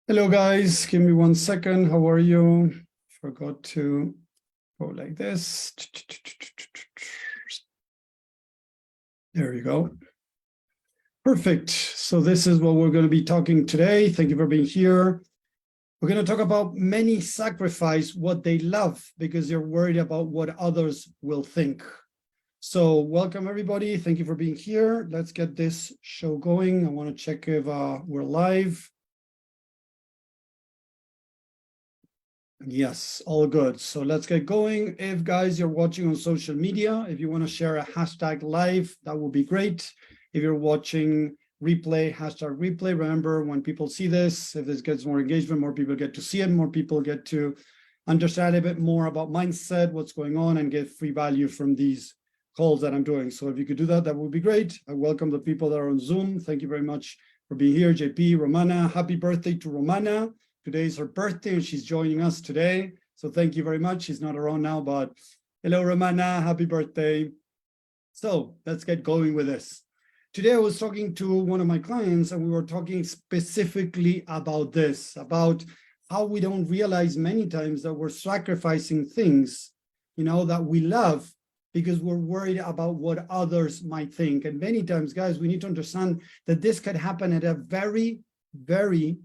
Hello guys, give me 1 second. How are you? Forgot to go like this. There you go. Perfect. So this is what we're going to be talking today. Thank you for being here. We're going to talk about many sacrifice what they love because they're worried about what others will think. So welcome everybody. Thank you for being here. Let's get this show going. I want to check if we're live. Yes, all good. So let's get going. If guys, you're watching on social media, if you want to share a hashtag live, that would be great. If you're watching replay, hashtag replay. Remember, when people see this, if this gets more engagement, more people get to see it, more people get to understand a bit more about mindset, what's going on, and get free value from these calls that I'm doing. So if you could do that, that would be great. I welcome the people that are on Zoom. Thank you very much for being here. JP, Romana, happy birthday to Romana. Today is her birthday and she's joining us today. So thank you very much. She's not around now, but hello, Romana, happy birthday. So let's get going with this. Today I was talking to one of my clients and we were talking specifically about this, about how we don't realize many times that we're sacrificing things, that we love because we're worried about what others might think. And many times, guys, we need to understand that this could happen at a very, very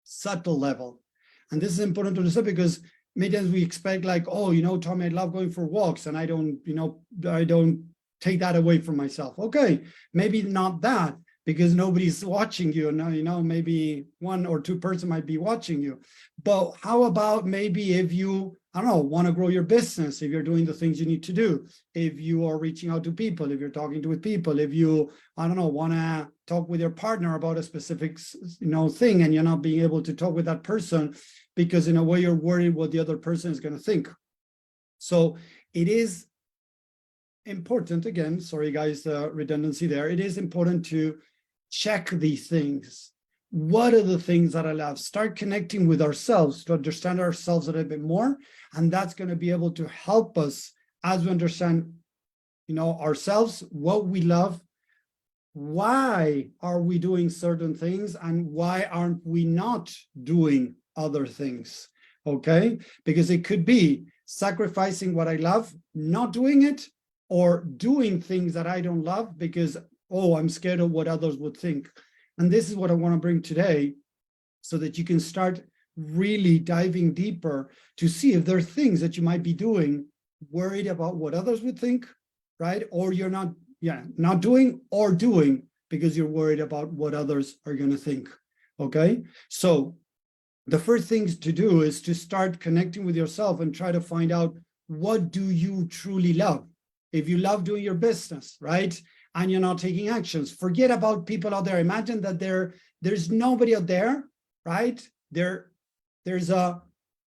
subtle level. And this is important to understand because many times we expect like, oh, Tommy, I love going for walks and I don't take that away from myself. Okay, maybe not that because nobody's watching you. Now, maybe 1 or 2 person might be watching you. But how about maybe if you, want to grow your business, if you're doing the things you need to do, if you are reaching out to people, if you're talking with people, if you, want to talk with your partner about a specific, thing and you're not being able to talk with that person because in a way you're worried what the other person is going to think. So it is important, again, sorry guys, the redundancy there. It is important to check these things. What are the things that I love? Start connecting with ourselves to understand ourselves a little bit more. And that's going to be able to help us as we understand, ourselves, what we love, why are we doing certain things, and why aren't we not doing other things, okay? Because it could be sacrificing what I love, not doing it, or doing things that I don't love because, oh, I'm scared of what others would think. And this is what I want to bring today so that you can start really diving deeper to see if there are things that you might be doing worried about what others would think, right? Or you're not doing or doing because you're worried about what others are going to think, okay? So the first things to do is to start connecting with yourself and try to find out, what do you truly love? If you love doing your business, right? And you're not taking actions, forget about people out there. Imagine that there's nobody out there, right? There's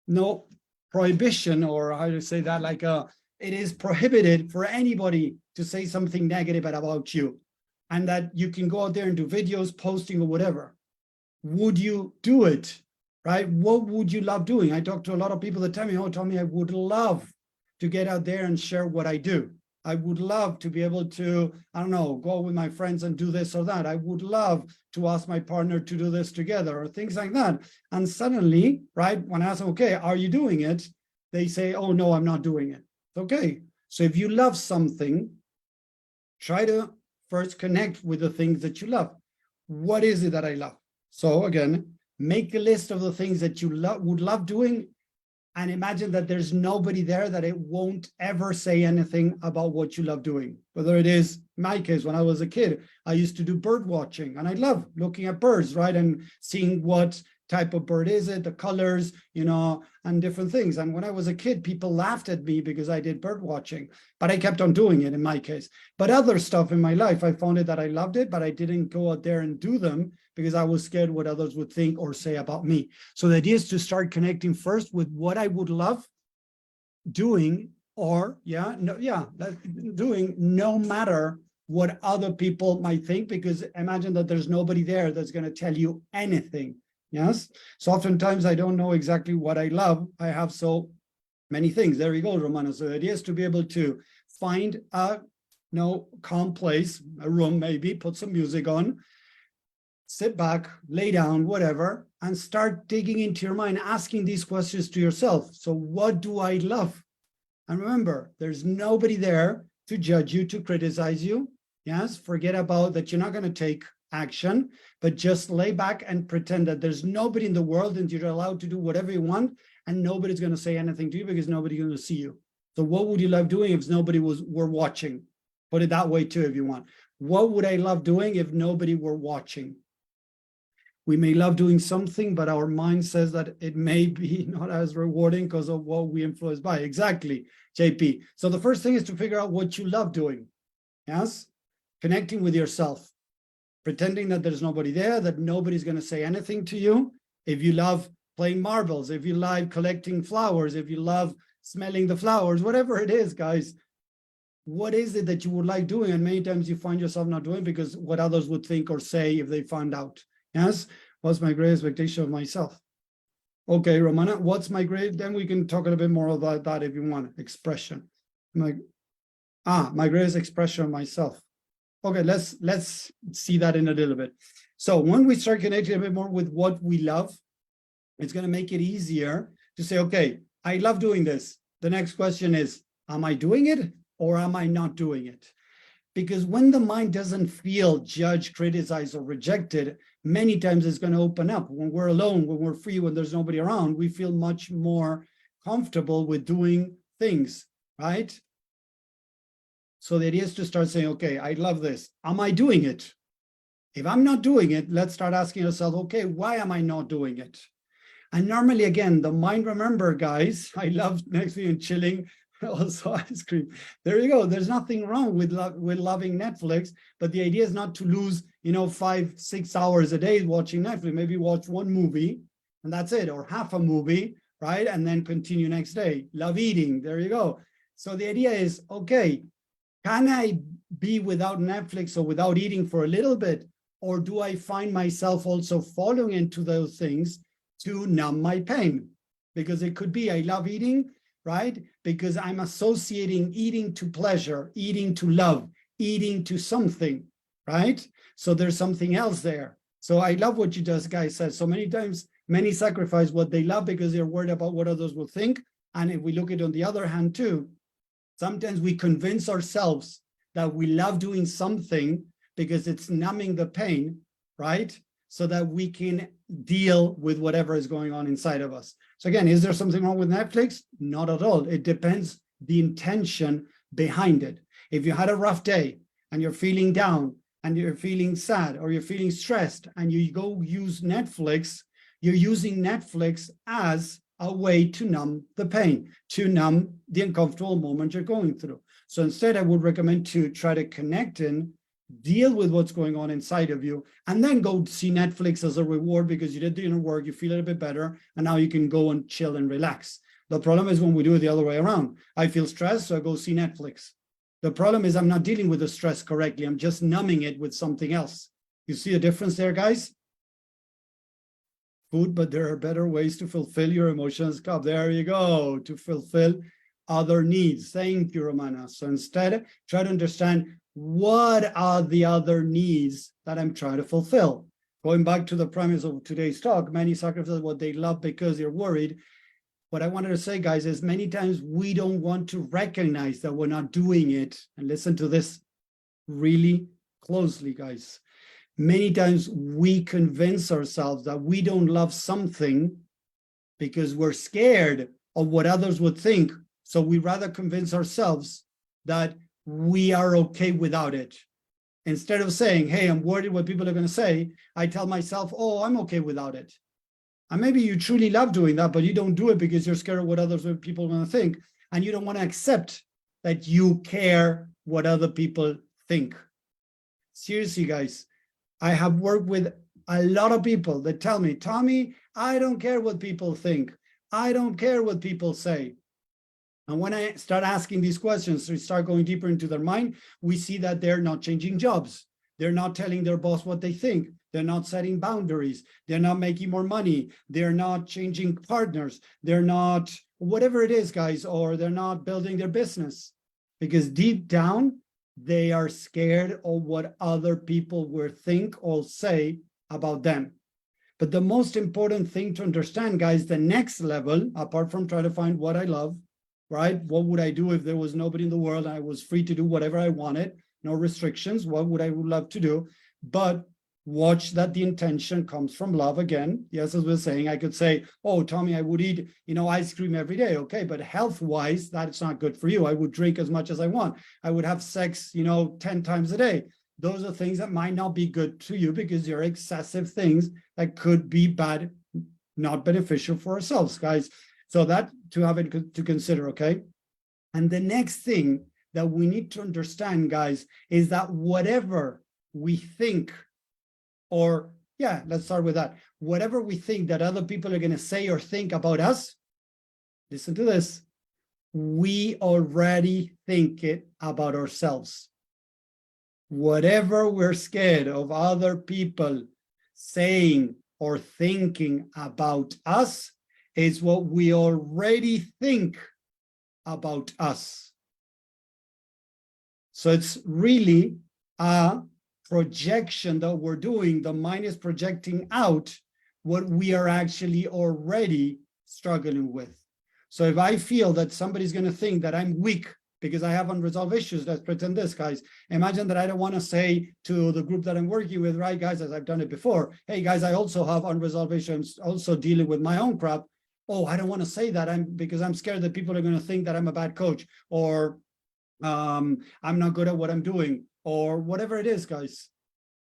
no prohibition, or how to say that, it is prohibited for anybody to say something negative about you, and that you can go out there and do videos, posting, or whatever. Would you do it, right? What would you love doing? I talk to a lot of people that tell me, oh, Tommy, I would love to get out there and share what I do. I would love to be able to, go with my friends and do this or that. I would love to ask my partner to do this together, or things like that. And suddenly, right, when I ask them, okay, are you doing it? They say, oh, no, I'm not doing it. Okay. So if you love something, try to first connect with the things that you love. What is it that I love? So again, make a list of the things that you would love doing, and imagine that there's nobody there that it won't ever say anything about what you love doing. Whether it is, in my case, when I was a kid, I used to do bird watching, and I love looking at birds, right? And seeing what type of bird is it, the colors, and different things. And when I was a kid, people laughed at me because I did bird watching, but I kept on doing it in my case. But other stuff in my life, I found it that I loved it, but I didn't go out there and do them because I was scared what others would think or say about me. So the idea is to start connecting first with what I would love doing, or doing no matter what other people might think, because imagine that there's nobody there that's going to tell you anything. Yes. So oftentimes I don't know exactly what I love. I have so many things. There you go, Romana. So the idea is to be able to find a calm place, a room, maybe put some music on, sit back, lay down, whatever, and start digging into your mind, asking these questions to yourself. So what do I love? And remember, there's nobody there to judge you, to criticize you. Yes, forget about that. You're not going to take action, but just lay back and pretend that there's nobody in the world and you're allowed to do whatever you want, and nobody's going to say anything to you because nobody's going to see you. So what would you love doing if nobody were watching? Put it that way too, if you want. What would I love doing if nobody were watching? We may love doing something, but our mind says that it may be not as rewarding because of what we influenced by. Exactly, JP. So the first thing is to figure out what you love doing. Yes, connecting with yourself, pretending that there's nobody there, that nobody's going to say anything to you. If you love playing marbles, if you like collecting flowers, if you love smelling the flowers, whatever it is, guys, what is it that you would like doing? And many times you find yourself not doing because what others would think or say if they found out. Yes, what's my great expectation of myself? Okay, Romana, what's my great? Then we can talk a little bit more about that if you want. Expression. My greatest expression of myself. Okay, let's see that in a little bit. So when we start connecting a bit more with what we love, it's going to make it easier to say, okay, I love doing this. The next question is, am I doing it or am I not doing it? Because when the mind doesn't feel judged, criticized, or rejected, many times it's going to open up. When we're alone, when we're free, when there's nobody around, we feel much more comfortable with doing things, right? So the idea is to start saying, okay, I love this. Am I doing it? If I'm not doing it, let's start asking ourselves, okay, why am I not doing it? And normally, again, the mind, remember, guys, I love next to you and chilling, also ice cream. There you go. There's nothing wrong with loving Netflix, but the idea is not to lose, 5-6 hours a day watching Netflix. Maybe watch one movie and that's it, or half a movie, right? And then continue next day. Love eating. There you go. So the idea is, okay, can I be without Netflix or without eating for a little bit? Or do I find myself also following into those things to numb my pain? Because it could be I love eating, right? Because I'm associating eating to pleasure, eating to love, eating to something, right? So there's something else there. So I love what you just guys said. So many times, many sacrifice what they love because they're worried about what others will think. And if we look at it on the other hand too, sometimes we convince ourselves that we love doing something because it's numbing the pain, right? So that we can deal with whatever is going on inside of us. So again, is there something wrong with Netflix? Not at all. It depends the intention behind it. If you had a rough day and you're feeling down and you're feeling sad or you're feeling stressed and you go use Netflix, you're using Netflix as a way to numb the pain, to numb the uncomfortable moment you're going through. So instead, I would recommend to try to connect in, deal with what's going on inside of you, and then go see Netflix as a reward because you did the inner work, you feel a little bit better, and now you can go and chill and relax. The problem is when we do it the other way around. I feel stressed, so I go see Netflix. The problem is I'm not dealing with the stress correctly. I'm just numbing it with something else. You see the difference there, guys? Food, but there are better ways to fulfill your emotions. There you go, to fulfill other needs. Thank you, Romana. So instead, try to understand what are the other needs that I'm trying to fulfill. Going back to the premise of today's talk, many sacrifice what they love because they're worried. What I wanted to say, guys, is many times we don't want to recognize that we're not doing it. And listen to this really closely, guys. Many times we convince ourselves that we don't love something because we're scared of what others would think. So we rather convince ourselves that we are okay without it. Instead of saying, hey, I'm worried what people are going to say, I tell myself, oh, I'm okay without it. And maybe you truly love doing that, but you don't do it because you're scared of what other people are going to think. And you don't want to accept that you care what other people think. Seriously, guys, I have worked with a lot of people that tell me, Tommy, I don't care what people think. I don't care what people say. And when I start asking these questions, we start going deeper into their mind, we see that they're not changing jobs. They're not telling their boss what they think. They're not setting boundaries. They're not making more money. They're not changing partners. They're not, whatever it is, guys, or they're not building their business. Because deep down, they are scared of what other people will think or say about them. But the most important thing to understand, guys, the next level, apart from trying to find what I love, right? What would I do if there was nobody in the world and I was free to do whatever I wanted, no restrictions? What would I love to do? But watch that the intention comes from love again. Yes, as we're saying, I could say, oh, Tommy, I would eat, ice cream every day. Okay, but health-wise, that's not good for you. I would drink as much as I want. I would have sex, 10 times a day. Those are things that might not be good to you because they're excessive things that could be bad, not beneficial for ourselves, guys. So that to have it to consider, okay? And the next thing that we need to understand, guys, is that whatever we think, or yeah, let's start with that. Whatever we think that other people are going to say or think about us, listen to this, we already think it about ourselves. Whatever we're scared of other people saying or thinking about us is what we already think about us. So it's really a projection that we're doing. The mind is projecting out what we are actually already struggling with. So if I feel that somebody's going to think that I'm weak because I have unresolved issues, let's pretend this, guys. Imagine that I don't want to say to the group that I'm working with, right, guys, as I've done it before, hey, guys, I also have unresolved issues, also dealing with my own crap. Oh, I don't want to say that because I'm scared that people are going to think that I'm a bad coach, or I'm not good at what I'm doing, or whatever it is, guys,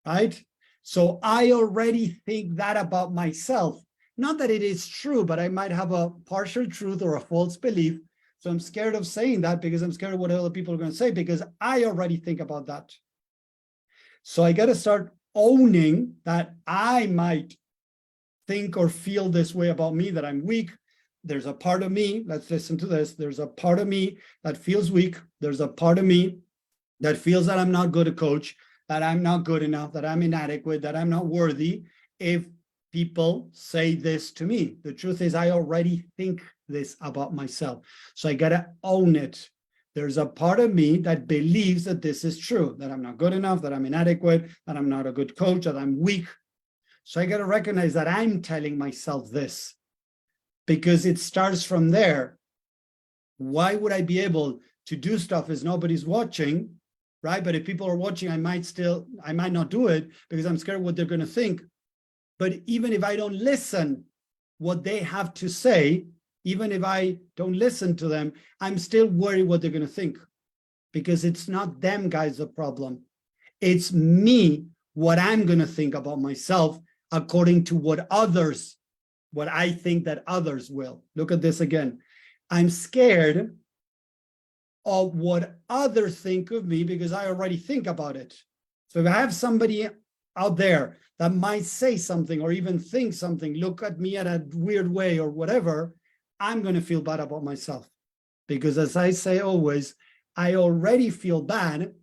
right? So I already think that about myself. Not that it is true, but I might have a partial truth or a false belief. So I'm scared of saying that because I'm scared of what other people are going to say because I already think about that. So I got to start owning that I might think or feel this way about me, that I'm weak. There's a part of me, let's listen to this. There's a part of me that feels weak. There's a part of me that feels that I'm not good a coach, that I'm not good enough, that I'm inadequate, that I'm not worthy. If people say this to me, the truth is I already think this about myself. So I got to own it. There's a part of me that believes that this is true, that I'm not good enough, that I'm inadequate, that I'm not a good coach, that I'm weak. So I got to recognize that I'm telling myself this because it starts from there. Why would I be able to do stuff as nobody's watching, right? But if people are watching, I might not do it because I'm scared what they're going to think. But even if I don't listen what they have to say, even if I don't listen to them, I'm still worried what they're going to think because it's not them, guys, the problem. It's me, what I'm going to think about myself according to what I think that others will. Look at this again. I'm scared of what others think of me because I already think about it. So if I have somebody out there that might say something or even think something, look at me in a weird way or whatever, I'm going to feel bad about myself. Because as I say always, I already feel bad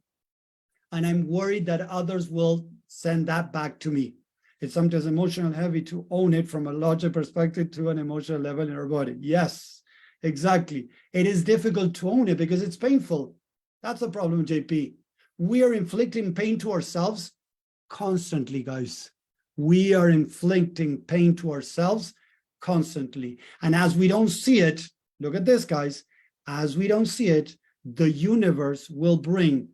and I'm worried that others will send that back to me. It's sometimes emotional heavy to own it from a logic perspective to an emotional level in our body. Yes, exactly. It is difficult to own it because it's painful. That's the problem, JP. We are inflicting pain to ourselves constantly, guys. We are inflicting pain to ourselves constantly. And as we don't see it, look at this, guys. As we don't see it, the universe will bring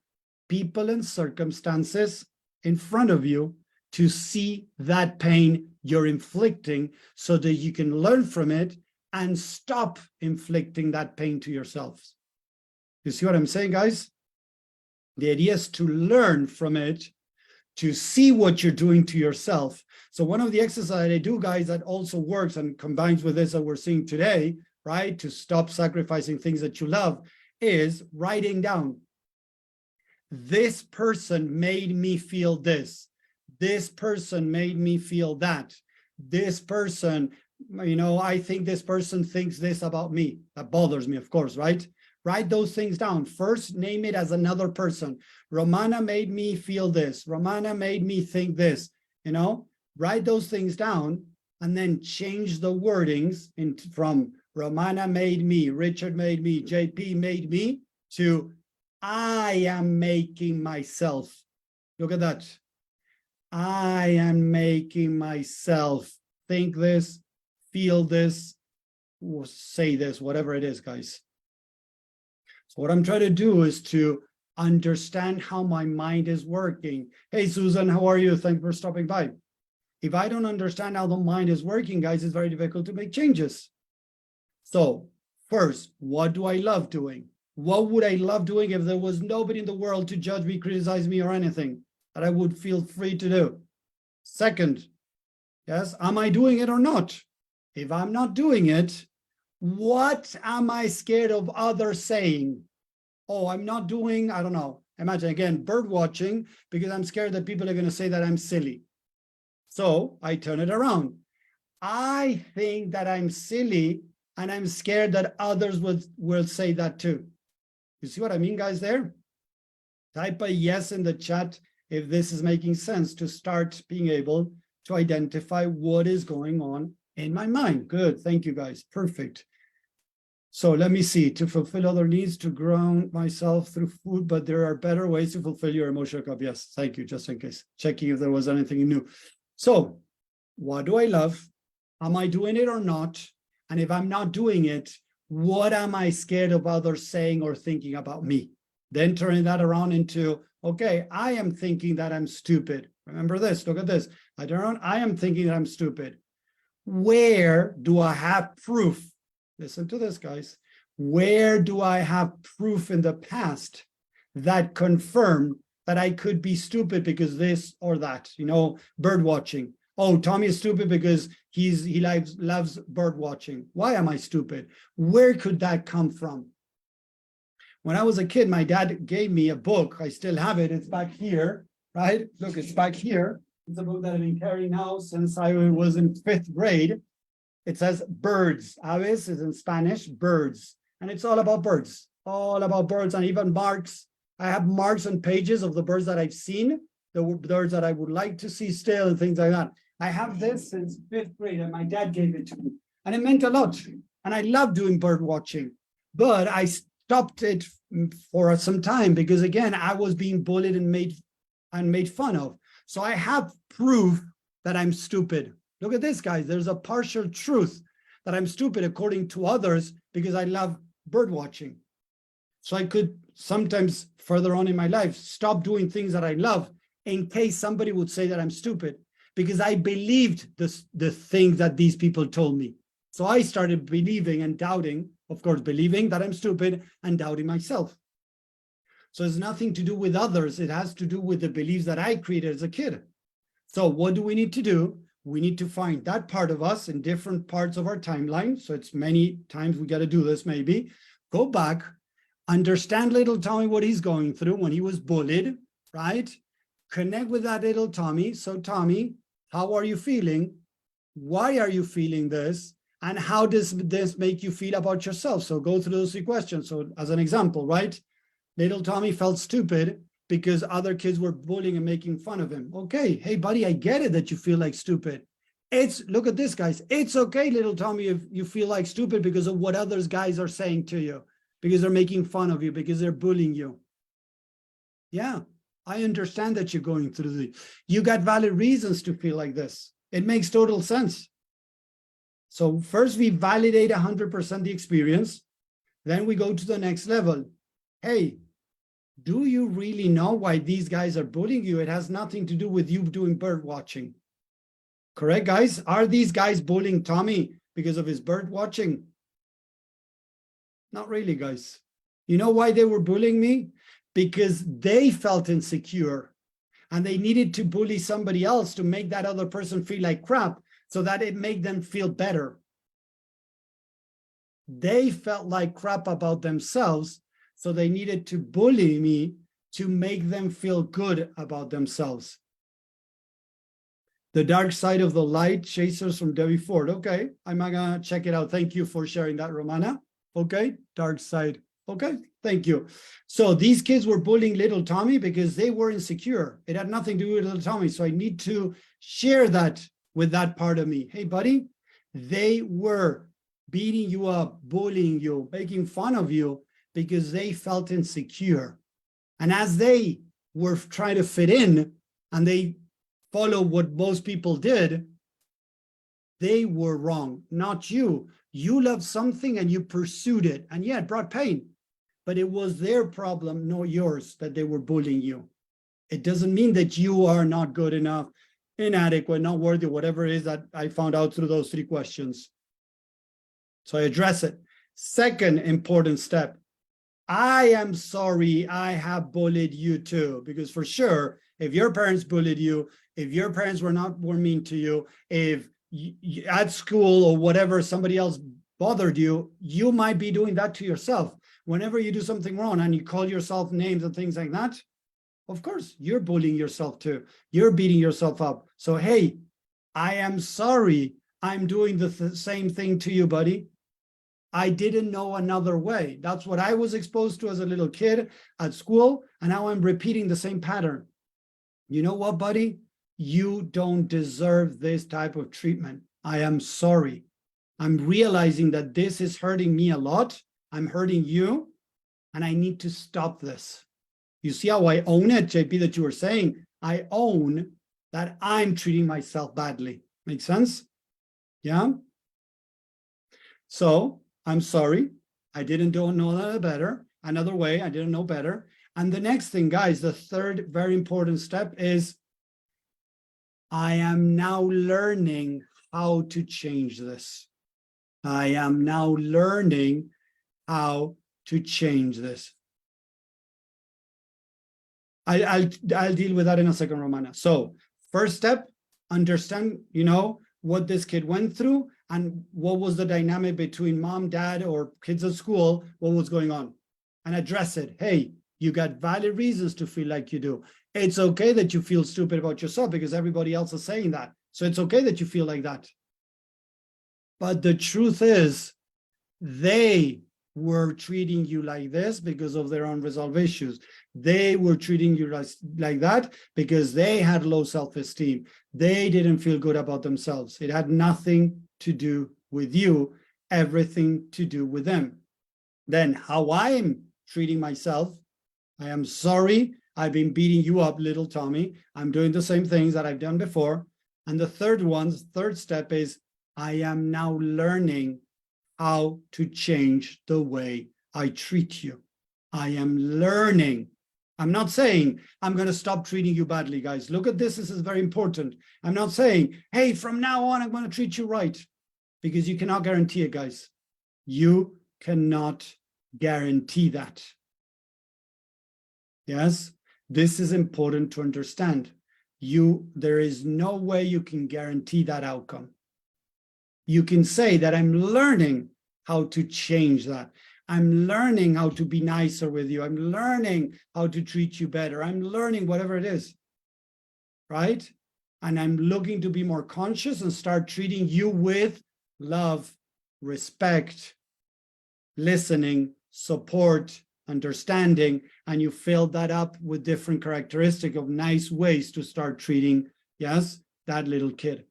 people and circumstances in front of you to see that pain you're inflicting so that you can learn from it and stop inflicting that pain to yourselves. You see what I'm saying, guys? The idea is to learn from it, to see what you're doing to yourself. So one of the exercises I do, guys, that also works and combines with this that we're seeing today, right, to stop sacrificing things that you love, is writing down. This person made me feel this. This person made me feel that. This person, I think this person thinks this about me. That bothers me, of course, right? Write those things down. First, name it as another person. Romana made me feel this. Romana made me think this. Write those things down and then change the wordings from Romana made me, Richard made me, JP made me, to I am making myself. Look at that. I am making myself think this, feel this, or say this, whatever it is, guys. So what I'm trying to do is to understand how my mind is working. Hey, Susan, how are you? Thanks for stopping by. If I don't understand how the mind is working, guys, it's very difficult to make changes. So first, what do I love doing? What would I love doing if there was nobody in the world to judge me, criticize me, or anything that I would feel free to do? Second, yes, am I doing it or not? If I'm not doing it, what am I scared of others saying? Oh, I'm not doing, I don't know. Imagine again, bird watching, because I'm scared that people are going to say that I'm silly. So I turn it around. I think that I'm silly and I'm scared that others will say that too. You see what I mean, guys, there? Type a yes in the chat if this is making sense to start being able to identify what is going on in my mind. Good, thank you, guys, perfect. So let me see, to fulfill other needs, to ground myself through food, but there are better ways to fulfill your emotional cup. Yes, thank you, just in case, checking if there was anything new. So what do I love? Am I doing it or not? And if I'm not doing it, what am I scared of others saying or thinking about me? Then turning that around into, okay, I am thinking that I'm stupid. Remember this, look at this. I turn around, I am thinking that I'm stupid. Where do I have proof? Listen to this, guys. Where do I have proof in the past that confirmed that I could be stupid because this or that? You know, bird watching. Oh, Tommy is stupid because he loves bird watching. Why am I stupid? Where could that come from? When I was a kid, my dad gave me a book. I still have it. It's back here, right? Look, it's back here. It's a book that I've been carrying now since I was in 5th grade. It says birds. Aves is in Spanish, birds. And it's all about birds, and even marks. I have marks on pages of the birds that I've seen, the birds that I would like to see still, and things like that. I have this since 5th grade, and my dad gave it to me. And it meant a lot. And I love doing bird watching. But I stopped it for some time because, again, I was being bullied and made fun of. So I have proof that I'm stupid. Look at this, guys. There's a partial truth that I'm stupid according to others because I love bird watching. So I could sometimes further on in my life stop doing things that I love in case somebody would say that I'm stupid because I believed the things that these people told me. So I started believing and doubting, of course, believing that I'm stupid and doubting myself. So it's nothing to do with others. It has to do with the beliefs that I created as a kid. So what do we need to do? We need to find that part of us in different parts of our timeline. So it's many times we got to do this, maybe. Go back, understand little Tommy, what he's going through when he was bullied, right? Connect with that little Tommy. So Tommy, how are you feeling? Why are you feeling this? And how does this make you feel about yourself? So go through those 3 questions. So as an example, right? Little Tommy felt stupid because other kids were bullying and making fun of him. Okay, hey, buddy, I get it that you feel like stupid. Look at this, guys. It's okay, little Tommy, if you feel like stupid because of what others guys are saying to you, because they're making fun of you, because they're bullying you. Yeah, I understand that you're going through you got valid reasons to feel like this. It makes total sense. So first we validate 100% the experience. Then we go to the next level. Hey, do you really know why these guys are bullying you? It has nothing to do with you doing bird watching. Correct, guys? Are these guys bullying Tommy because of his bird watching? Not really, guys. You know why they were bullying me? Because they felt insecure and they needed to bully somebody else to make that other person feel like crap so that it made them feel better. They felt like crap about themselves, so they needed to bully me to make them feel good about themselves. The dark side of the light, chasers from Debbie Ford. Okay, I'm gonna check it out. Thank you for sharing that, Romana. Okay, dark side. Okay, thank you. So these kids were bullying little Tommy because they were insecure. It had nothing to do with little Tommy. So I need to share that with that part of me. Hey, buddy, they were beating you up, bullying you, making fun of you because they felt insecure. And as they were trying to fit in and they follow what most people did, they were wrong, not you. You loved something and you pursued it. And yeah, it brought pain, but it was their problem, not yours, that they were bullying you. It doesn't mean that you are not good enough, inadequate, not worthy, whatever it is that I found out through those 3 questions. So I address it. Second important step, I am sorry I have bullied you too, because for sure, if your parents bullied you, if your parents were mean to you, if at school or whatever somebody else bothered you, you might be doing that to yourself. Whenever you do something wrong and you call yourself names and things like that, of course, you're bullying yourself too. You're beating yourself up. So, hey, I am sorry I'm doing the same thing to you, buddy. I didn't know another way. That's what I was exposed to as a little kid at school, and now I'm repeating the same pattern. You know what, buddy? You don't deserve this type of treatment. I am sorry. I'm realizing that this is hurting me a lot. I'm hurting you, and I need to stop this. You see how I own it, JP, that you were saying? I own that I'm treating myself badly. Make sense? Yeah? So I'm sorry. I didn't know that better. Another way, I didn't know better. And the next thing, guys, the third very important step is I am now learning how to change this. I am now learning how to change this. I'll deal with that in a second, Romana. So first step, understand, what this kid went through and what was the dynamic between mom, dad, or kids at school, what was going on, and address it. Hey, you got valid reasons to feel like you do. It's okay that you feel stupid about yourself because everybody else is saying that. So it's okay that you feel like that. But the truth is, they were treating you like this because of their unresolved issues. They were treating you like that because they had low self-esteem. They didn't feel good about themselves. It had nothing to do with you, everything to do with them. Then how I'm treating myself, I am sorry I've been beating you up, little Tommy. I'm doing the same things that I've done before. And the third step is I am now learning how to change the way I treat you. I am learning. I'm not saying I'm going to stop treating you badly, guys. Look at this. This is very important. I'm not saying, hey, from now on, I'm going to treat you right, because you cannot guarantee it, guys. You cannot guarantee that. Yes, this is important to understand. There is no way you can guarantee that outcome. You can say that I'm learning how to change that. I'm learning how to be nicer with you. I'm learning how to treat you better. I'm learning whatever it is, right? And I'm looking to be more conscious and start treating you with love, respect, listening, support, understanding, and you fill that up with different characteristics of nice ways to start treating, yes, that little kid.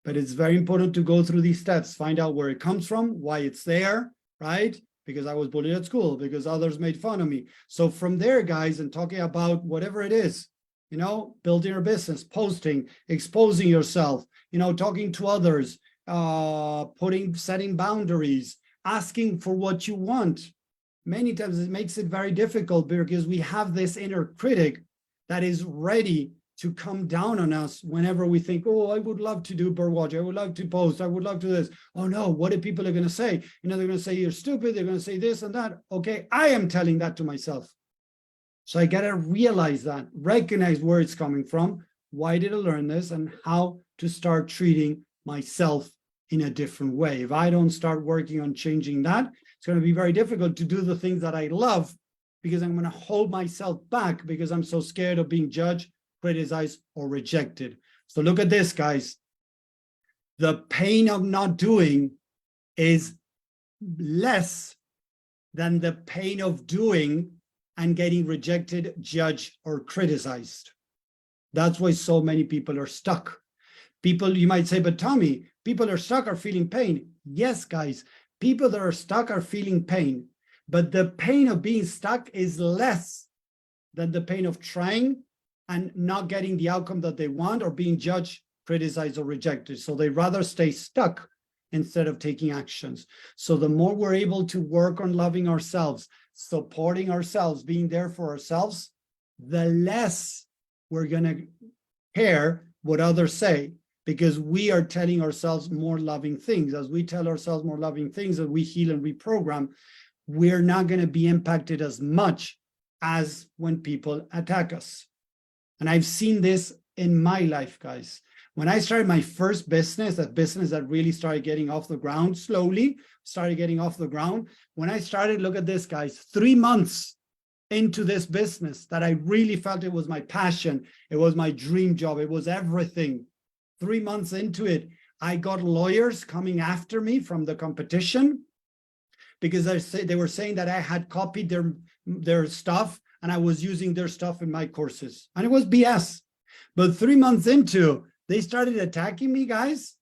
But it's very important to go through these steps, find out where it comes from, why it's there, right? Because I was bullied at school, because others made fun of me. So from there, guys, and talking about whatever it is, building your business, posting, exposing yourself, talking to others, setting boundaries, asking for what you want. Many times it makes it very difficult because we have this inner critic that is ready to come down on us whenever we think, oh, I would love to do birdwatch, I would love to post, I would love to do this. Oh no, what are people going to say? They're going to say you're stupid, they're going to say this and that. Okay, I am telling that to myself. So I got to realize that, recognize where it's coming from, why did I learn this, and how to start treating myself in a different way. If I don't start working on changing that, it's going to be very difficult to do the things that I love, because I'm going to hold myself back because I'm so scared of being judged, criticized, or rejected. So look at this, guys. The pain of not doing is less than the pain of doing and getting rejected, judged, or criticized. That's why so many people are stuck. People, you might say, but Tommy, people are stuck, are feeling pain. Yes, guys, people that are stuck are feeling pain, but the pain of being stuck is less than the pain of trying and not getting the outcome that they want, or being judged, criticized, or rejected. So they rather stay stuck instead of taking actions. So the more we're able to work on loving ourselves, supporting ourselves, being there for ourselves, the less we're going to care what others say, because we are telling ourselves more loving things. As we tell ourselves more loving things, as we heal and reprogram, we're not going to be impacted as much as when people attack us. And I've seen this in my life, guys. When I started my first business, that business that really started getting off the ground, slowly started getting off the ground. When I started, look at this, guys, 3 months into this business that I really felt it was my passion, it was my dream job, it was everything. 3 months into it, I got lawyers coming after me from the competition because they were saying that I had copied their stuff and I was using their stuff in my courses. And it was BS. But 3 months into, they started attacking me, guys.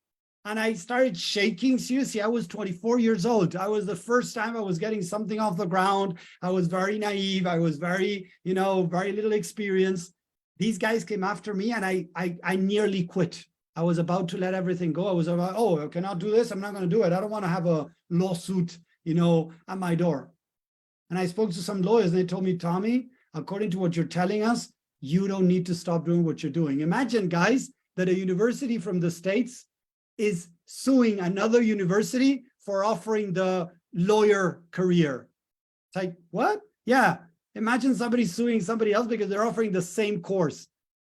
And I started shaking. Seriously, I was 24 years old. I was the first time I was getting something off the ground. I was very naive. I was very, very little experience. These guys came after me and I nearly quit. I was about to let everything go. I was about, I cannot do this. I'm not going to do it. I don't want to have a lawsuit, at my door. And I spoke to some lawyers and they told me, Tommy, according to what you're telling us, you don't need to stop doing what you're doing. Imagine, guys, that a university from the States is suing another university for offering the lawyer career. It's like, what? Yeah. Imagine somebody suing somebody else because they're offering the same course.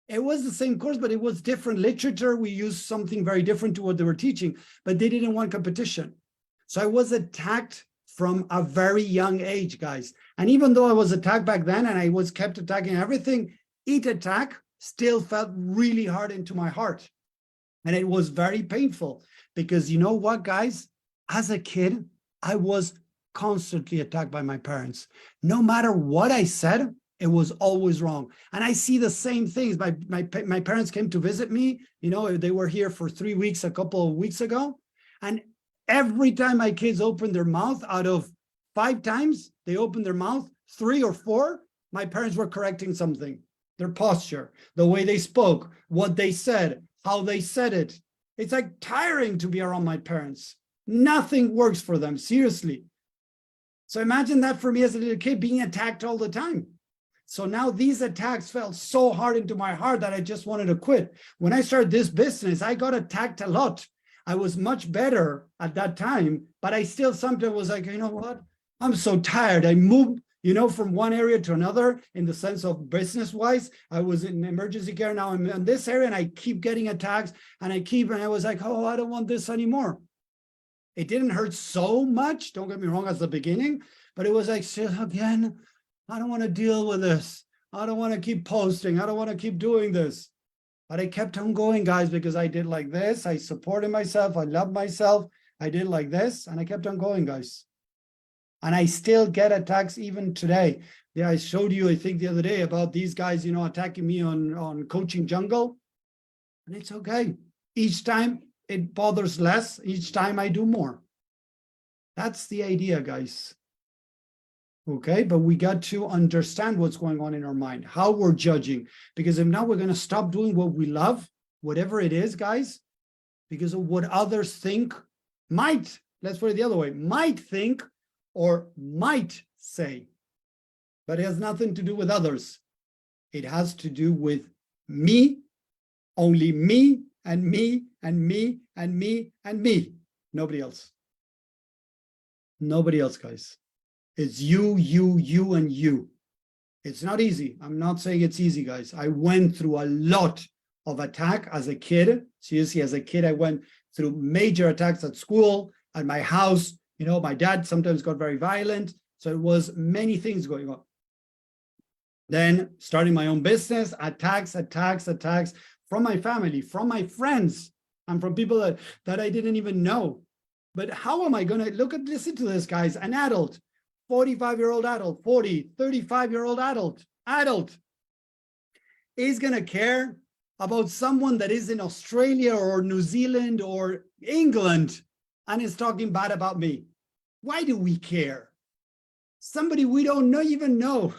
It was the same course, but it was different literature. We used something very different to what they were teaching, but they didn't want competition. So I was attacked from a very young age, guys. And even though I was attacked back then and I was kept attacking everything, each attack still felt really hard into my heart. And it was very painful because you know what, guys? As a kid, I was constantly attacked by my parents. No matter what I said, it was always wrong. And I see the same things. My parents came to visit me. They were here for 3 weeks, a couple of weeks ago. And every time my kids opened their mouth, out of 5 times they opened their mouth, 3 or 4, my parents were correcting something. Their posture, the way they spoke, what they said, how they said it. It's like tiring to be around my parents. Nothing works for them, seriously. So imagine that for me as a little kid, being attacked all the time. So now these attacks felt so hard into my heart that I just wanted to quit. When I started this business, I got attacked a lot. I was much better at that time, but I still sometimes was like, you know what? I'm so tired. I moved, from one area to another in the sense of business-wise. I was in emergency care. Now I'm in this area and I keep getting attacks and I was like, I don't want this anymore. It didn't hurt so much. Don't get me wrong, at the beginning, but it was like, again, I don't want to deal with this. I don't want to keep posting. I don't want to keep doing this. But I kept on going, guys, because I did like this. I supported myself. I loved myself. I did like this and I kept on going, guys. And I still get attacks even today. Yeah, I showed you, I think the other day, about these guys, attacking me on Coaching Jungle. And it's okay. Each time it bothers less. Each time I do more. That's the idea, guys. Okay, but we got to understand what's going on in our mind, how we're judging. Because if not, we're going to stop doing what we love, whatever it is, guys, because of what others think might, let's put it the other way, might think or might say. But it has nothing to do with others. It has to do with me, only me, and me, and me, and me, and me. Nobody else. Nobody else, guys. It's you, and you. It's not easy. I'm not saying it's easy, guys. I went through a lot of attack as a kid. Seriously, as a kid, I went through major attacks at school, at my house. My dad sometimes got very violent. So it was many things going on. Then starting my own business, attacks from my family, from my friends, and from people that I didn't even know. But how am I going to listen to this, guys? An adult, 45-year-old adult, 40, 35-year-old adult is going to care about someone that is in Australia or New Zealand or England and is talking bad about me. Why do we care? Somebody we don't even know.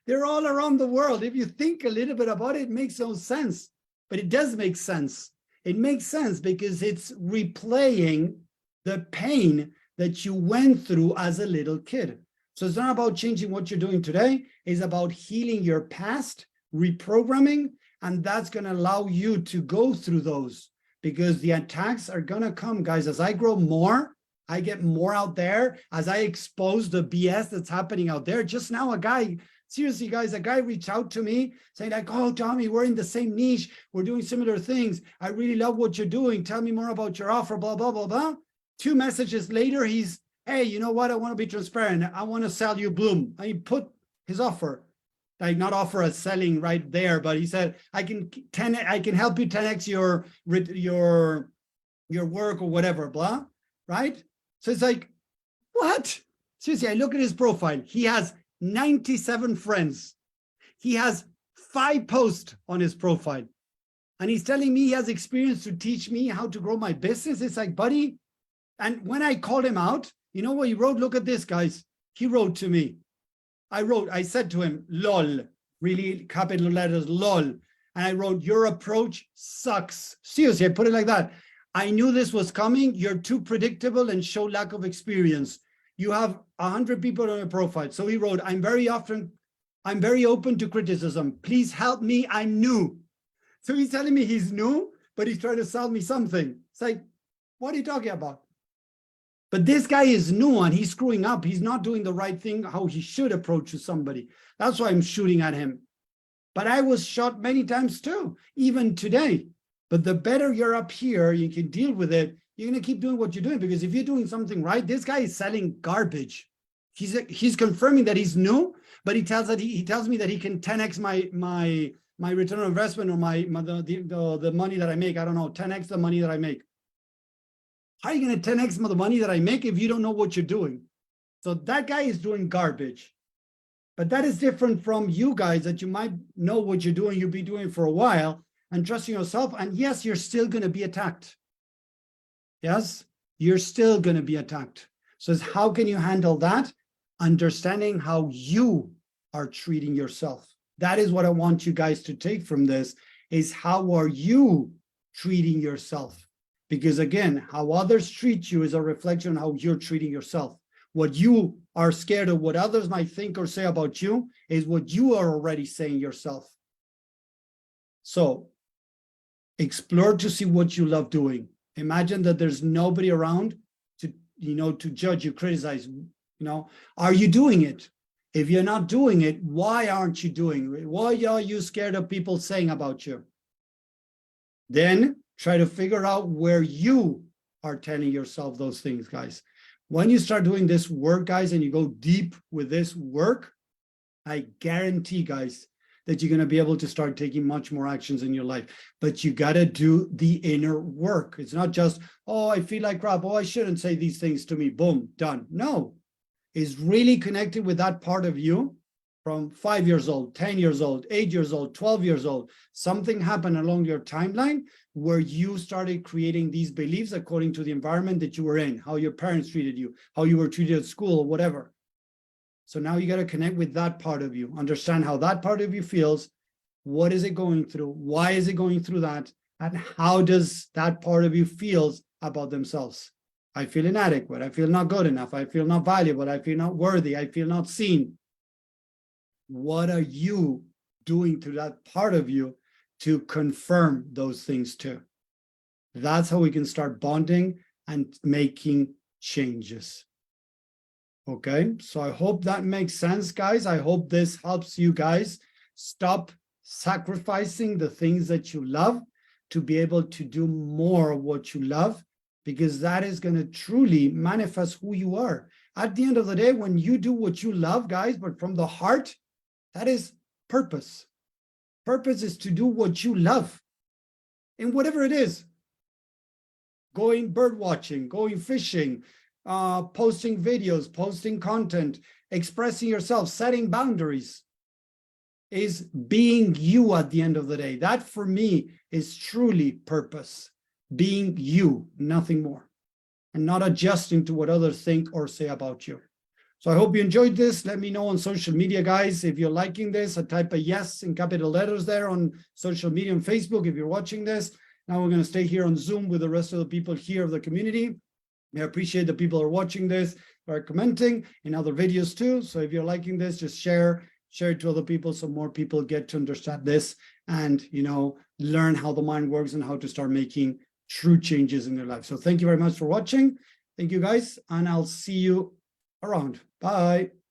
They're all around the world. If you think a little bit about it, it makes no sense, but it does make sense. It makes sense because it's replaying the pain that you went through as a little kid. So it's not about changing what you're doing today. It's about healing your past, reprogramming, and that's going to allow you to go through those, because the attacks are going to come, guys. As I grow more, I get more out there. As I expose the BS that's happening out there. Just now, a guy, seriously, guys, a guy reached out to me saying like, oh, Tommy, we're in the same niche. We're doing similar things. I really love what you're doing. Tell me more about your offer, blah, blah, blah, blah. 2 messages later, he's, hey, you know what? I want to be transparent. I want to sell you Bloom. I put his offer, like not offer as selling right there, but he said, I can help you 10x your work or whatever, blah, right? So it's like, what? Seriously, I look at his profile. He has 97 friends. He has 5 posts on his profile. And he's telling me he has experience to teach me how to grow my business. It's like, buddy. And when I called him out, you know what he wrote? Look at this, guys. He wrote to me. I said to him, lol, really capital letters, lol. And I wrote, your approach sucks. Seriously, I put it like that. I knew this was coming. You're too predictable and show lack of experience. You have 100 people on your profile. So he wrote, I'm very open to criticism. Please help me. I'm new. So he's telling me he's new, but he's trying to sell me something. It's like, what are you talking about? But this guy is new and he's screwing up. He's not doing the right thing, how he should approach to somebody. That's why I'm shooting at him. But I was shot many times too, even today. But the better you're up here, you can deal with it. You're going to keep doing what you're doing, because if you're doing something right, this guy is selling garbage. He's confirming that he's new, but he tells me that he can 10x my return on investment, or the money that I make. I don't know, 10x the money that I make. How are you going to 10x the money that I make if you don't know what you're doing? So that guy is doing garbage. But that is different from you guys, that you might know what you're doing, you'll be doing for a while, and trusting yourself. And yes, you're still going to be attacked. Yes, you're still going to be attacked. So it's how can you handle that? Understanding how you are treating yourself. That is what I want you guys to take from this, is how are you treating yourself? Because again, how others treat you is a reflection of how you're treating yourself. What you are scared of, what others might think or say about you, is what you are already saying yourself. So explore to see what you love doing. Imagine that there's nobody around to judge you, criticize, are you doing it? If you're not doing it, why aren't you doing it? Why are you scared of people saying about you? Then try to figure out where you are telling yourself those things, guys. When you start doing this work, guys, and you go deep with this work, I guarantee, guys, that you're going to be able to start taking much more actions in your life. But you got to do the inner work. It's not just, oh, I feel like crap. Oh, I shouldn't say these things to me. Boom, done. No, it's really connected with that part of you from 5 years old, 10 years old, 8 years old, 12 years old. Something happened along your timeline where you started creating these beliefs according to the environment that you were in, how your parents treated you, how you were treated at school, or whatever. So now you got to connect with that part of you, understand how that part of you feels, what is it going through, why is it going through that, and how does that part of you feels about themselves. I feel inadequate, I feel not good enough, I feel not valuable, I feel not worthy, I feel not seen. What are you doing to that part of you to confirm those things too? That's how we can start bonding and making changes. Okay, so I hope that makes sense, guys. I hope this helps you guys stop sacrificing the things that you love to be able to do more of what you love, because that is going to truly manifest who you are. At the end of the day, when you do what you love, guys, but from the heart, that is purpose. Purpose is to do what you love, in whatever it is. Going bird watching, going fishing, posting videos, posting content, expressing yourself, setting boundaries, is being you at the end of the day. That for me is truly purpose. Being you, nothing more, and not adjusting to what others think or say about you. So I hope you enjoyed this. Let me know on social media, guys, if you're liking this. I type a yes in capital letters there on social media and Facebook if you're watching this. Now we're going to stay here on Zoom with the rest of the people here of the community. I appreciate the people who are watching this, are commenting in other videos too. So if you're liking this, just share it to other people so more people get to understand this and, you know, learn how the mind works and how to start making true changes in their life. So thank you very much for watching. Thank you, guys, and I'll see you around. Bye.